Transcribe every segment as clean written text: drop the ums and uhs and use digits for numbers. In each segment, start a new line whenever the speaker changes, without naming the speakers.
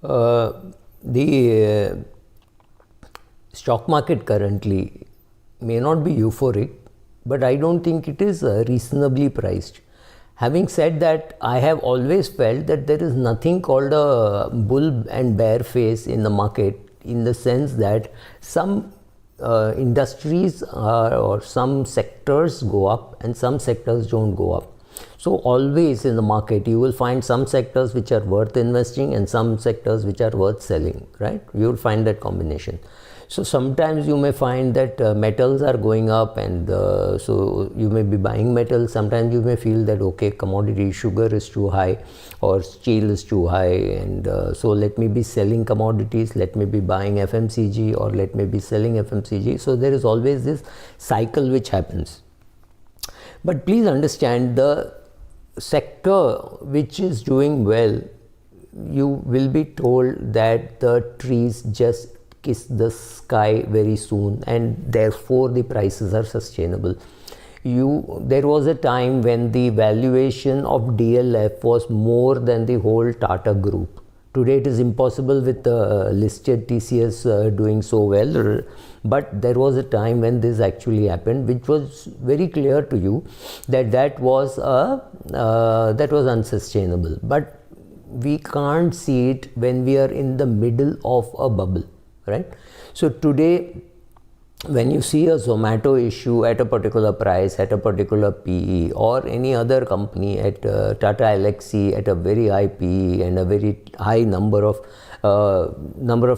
The stock market currently may not be euphoric, but I don't think it is reasonably priced. Having said that, I have always felt that there is nothing called a bull and bear phase in the market, in the sense that some industries or some sectors go up and some sectors don't go up. So always in the market you will find some sectors which are worth investing and some sectors which are worth selling, right? You will find that combination. So sometimes you may find that metals are going up, and so you may be buying metals. Sometimes you may feel that okay, commodity sugar is too high or steel is too high, and so let me be selling commodities, let me be buying FMCG, or let me be selling FMCG. So there is always this cycle which happens. But please understand, the sector which is doing well, you will be told that the trees just kiss the sky very soon, and therefore the prices are sustainable. There was a time when the valuation of DLF was more than the whole Tata group. Today it is impossible with the listed TCS doing so well, but there was a time when this actually happened, which was very clear to you that that was unsustainable. But we can't see it when we are in the middle of a bubble, right? So today, when you see a Zomato issue at a particular price, at a particular PE, or any other company at Tata Elxsi at a very high PE and a very high number of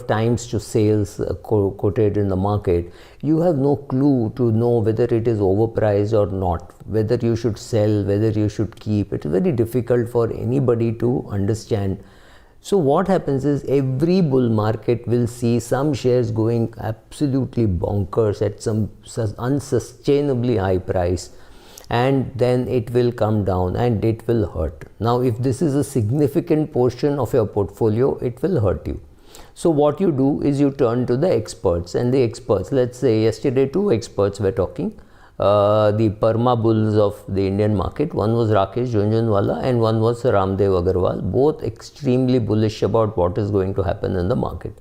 times to sales quoted in the market, you have no clue to know whether it is overpriced or not, whether you should sell, whether you should keep. It is very difficult for anybody to understand. So what happens is, every bull market will see some shares going absolutely bonkers at some unsustainably high price, and then it will come down and it will hurt. Now if this is a significant portion of your portfolio, it will hurt you. So what you do is you turn to the experts, and the experts, let's say yesterday 2 experts were talking, the Perma bulls of the Indian market. One was Rakesh Jhunjhunwala and one was Ramdev Agarwal, both extremely bullish about what is going to happen in the market.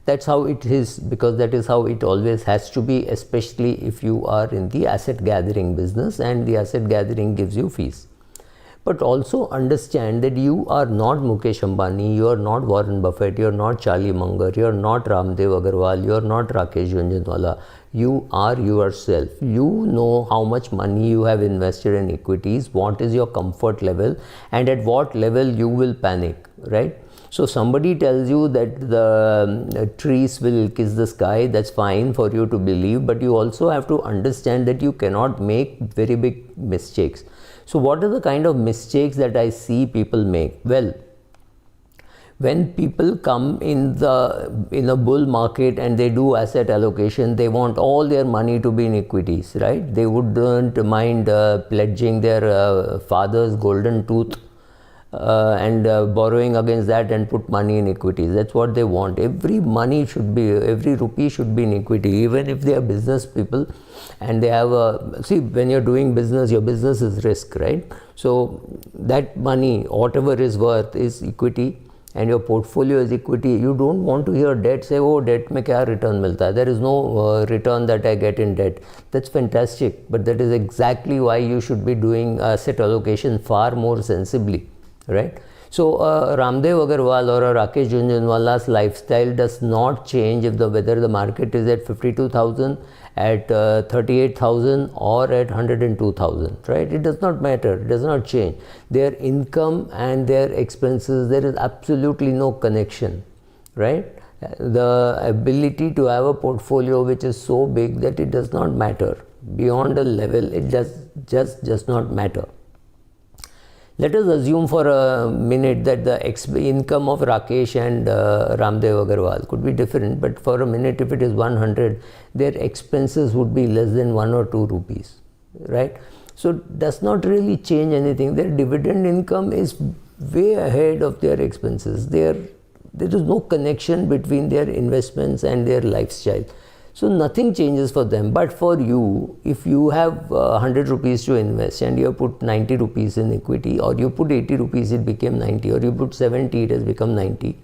That's how it is, because that is how it always has to be, especially if you are in the asset gathering business and the asset gathering gives you fees. But also understand that you are not Mukesh Ambani, you are not Warren Buffett, you are not Charlie Munger, you are not Ramdev Agarwal, you are not Rakesh Jhunjhunwala. You are yourself. You know how much money you have invested in equities, what is your comfort level, and at what level you will panic, right? So somebody tells you that the trees will kiss the sky, that's fine for you to believe, but you also have to understand that you cannot make very big mistakes. So what are the kind of mistakes that I see people make? Well, when people come in a bull market and they do asset allocation, they want all their money to be in equities, right? They wouldn't mind pledging their father's golden tooth and borrowing against that and put money in equities. That's what they want. Every rupee should be in equity, even if they are business people and they have see, when you're doing business, your business is risk, right? So that money, whatever is worth, is equity, and your portfolio is equity. You don't want to hear debt, say, oh, debt mein kya return milta hai? There is no return that I get in debt. That's fantastic, but that is exactly why you should be doing asset allocation far more sensibly, right? So Ramdev Agarwal or a Rakesh Jhunjhunwala's lifestyle does not change whether the market is at 52,000, at 38,000 or at 102,000, right? It does not matter. It does not change. Their income and their expenses, there is absolutely no connection, right? The ability to have a portfolio which is so big that it does not matter. Beyond a level, it just does not matter. Let us assume for a minute that the income of Rakesh and Ramdev Agarwal could be different, but for a minute, if it is 100, their expenses would be less than 1 or 2 rupees, right? So it does not really change anything. Their dividend income is way ahead of their expenses. There is no connection between their investments and their lifestyle. So nothing changes for them. But for you, if you have 100 rupees to invest and you have put 90 rupees in equity, or you put 80 rupees, it became 90, or you put 70, it has become 90.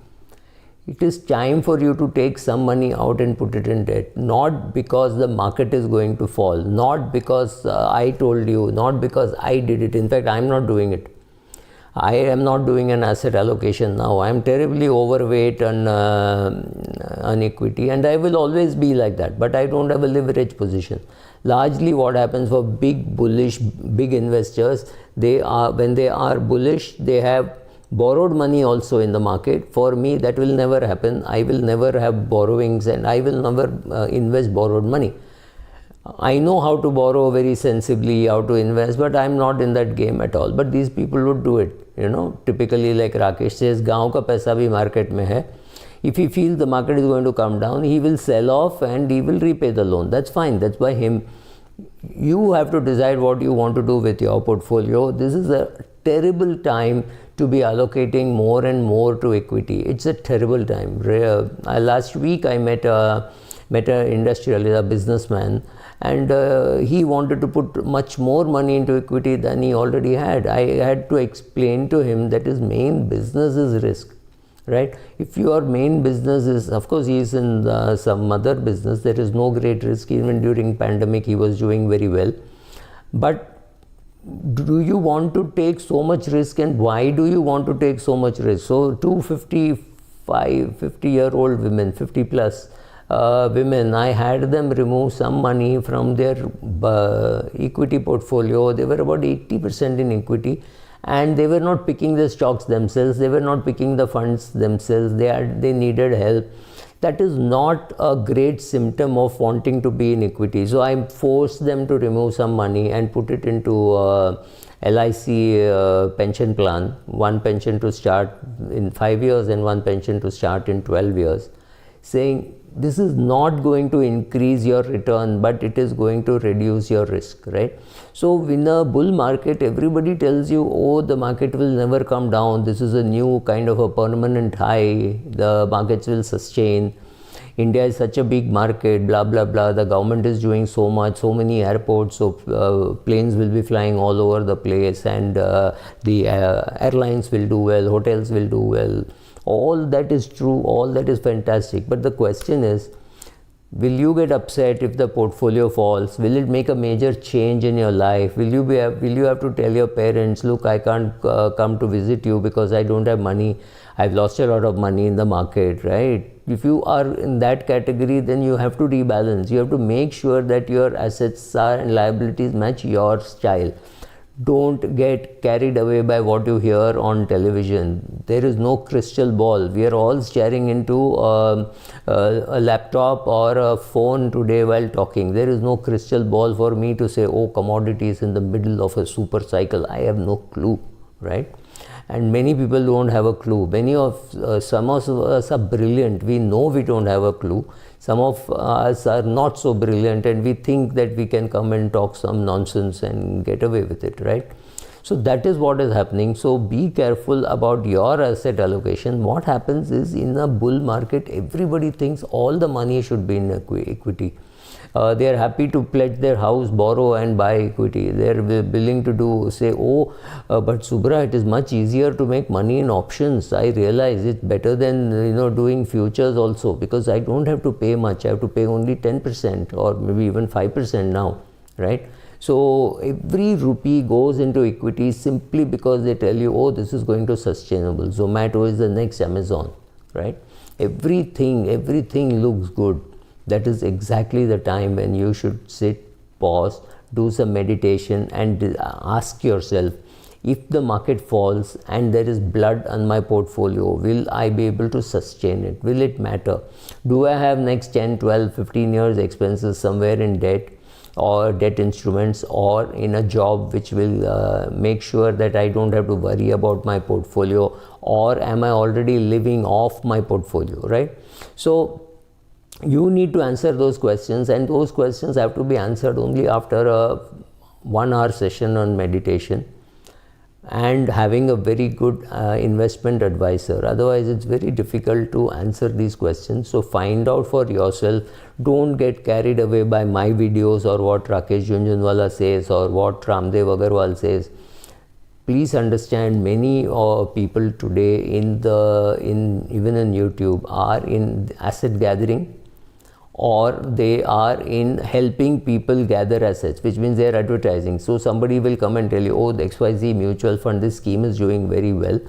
It is time for you to take some money out and put it in debt, not because the market is going to fall, not because I told you, not because I did it. In fact, I am not doing it. I am not doing an asset allocation now. I am terribly overweight on equity, and I will always be like that, but I don't have a leverage position. Largely what happens for big investors, when they are bullish, they have borrowed money also in the market. For me, that will never happen. I will never have borrowings, and I will never invest borrowed money. I know how to borrow very sensibly, how to invest, but I'm not in that game at all. But these people would do it, typically, like Rakesh says, गाँव का पैसा भी market में है. If he feels the market is going to come down, he will sell off and he will repay the loan. That's fine. That's by him. You have to decide what you want to do with your portfolio. This is a terrible time to be allocating more and more to equity. It's a terrible time. Last week I met a industrialist, a businessman, and he wanted to put much more money into equity than he already had. I had to explain to him that his main business is risk, right? If your main business is, of course he is in some other business, there is no great risk. Even during pandemic he was doing very well. But do you want to take so much risk, and why do you want to take so much risk? So 50-year-old women, 50 plus women, I had them remove some money from their equity portfolio. They were about 80% in equity, and they were not picking the stocks themselves, they were not picking the funds themselves, they needed help. That is not a great symptom of wanting to be in equity. So I forced them to remove some money and put it into LIC pension plan, one pension to start in 5 years and one pension to start in 12 years, saying this is not going to increase your return, but it is going to reduce your risk, right? So in a bull market, everybody tells you, oh, the market will never come down. This is a new kind of a permanent high. The markets will sustain. India is such a big market, blah, blah, blah. The government is doing so much, so many airports, so planes will be flying all over the place, and the airlines will do well, hotels will do well. All that is true, all that is fantastic. But the question is, will you get upset if the portfolio falls? Will it make a major change in your life? Will you have to tell your parents, look, I can't come to visit you because I don't have money. I've lost a lot of money in the market, right? If you are in that category, then you have to rebalance. You have to make sure that your assets and liabilities match your style. Don't get carried away by what you hear on television. There is no crystal ball. We are all staring into a laptop or a phone today while talking. There is no crystal ball for me to say, oh, commodities in the middle of a super cycle. I have no clue, right? And many people don't have a clue. Some of us are brilliant. We know we don't have a clue. Some of us are not so brilliant, and we think that we can come and talk some nonsense and get away with it, right? So that is what is happening. So be careful about your asset allocation. What happens is, in a bull market, everybody thinks all the money should be in equity. They are happy to pledge their house, borrow and buy equity. They are willing to say, oh, but Subra, it is much easier to make money in options. I realize it's better than doing futures also, because I don't have to pay much. I have to pay only 10% or maybe even 5% now, right? So every rupee goes into equity simply because they tell you, oh, this is going to sustainable. Zomato is the next Amazon, right? Everything looks good. That is exactly the time when you should sit, pause, do some meditation and ask yourself, if the market falls and there is blood on my portfolio, will I be able to sustain it? Will it matter? Do I have next 10, 12, 15 years expenses somewhere in debt or debt instruments, or in a job which will make sure that I don't have to worry about my portfolio, or am I already living off my portfolio, right? So you need to answer those questions, and those questions have to be answered only after a 1 hour session on meditation and having a very good investment advisor. Otherwise, it's very difficult to answer these questions. So find out for yourself. Don't get carried away by my videos or what Rakesh Jhunjhunwala says or what Ramdev Agarwal says. please understand, many people today even in YouTube are in asset gathering, or they are in helping people gather assets, which means they are advertising. So somebody will come and tell you, oh, the XYZ mutual fund, this scheme is doing very well.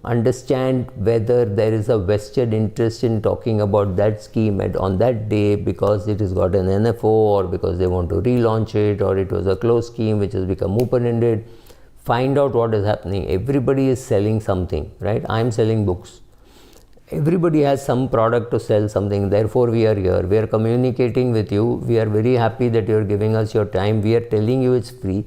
Understand whether there is a vested interest in talking about that scheme on that day because it has got an NFO, or because they want to relaunch it, or it was a closed scheme which has become open-ended. Find out what is happening. Everybody is selling something, right? I am selling books. Everybody has some product to sell something, therefore we are here. We are communicating with you. We are very happy that you are giving us your time. We are telling you it's free.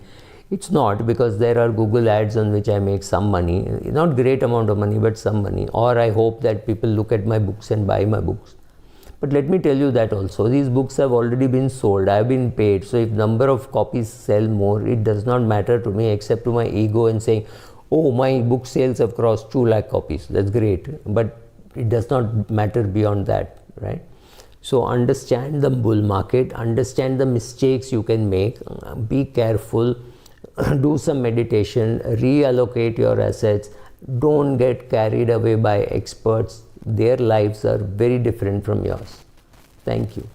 It's not, because there are Google ads on which I make some money, not great amount of money, but some money. Or I hope that people look at my books and buy my books. But let me tell you that also, these books have already been sold. I have been paid. So if number of copies sell more, it does not matter to me, except to my ego and saying, oh, my book sales have crossed 2 lakh copies. That's great. But it does not matter beyond that, right? So understand the bull market, understand the mistakes you can make, be careful, do some meditation, reallocate your assets. Don't get carried away by experts. Their lives are very different from yours. Thank you.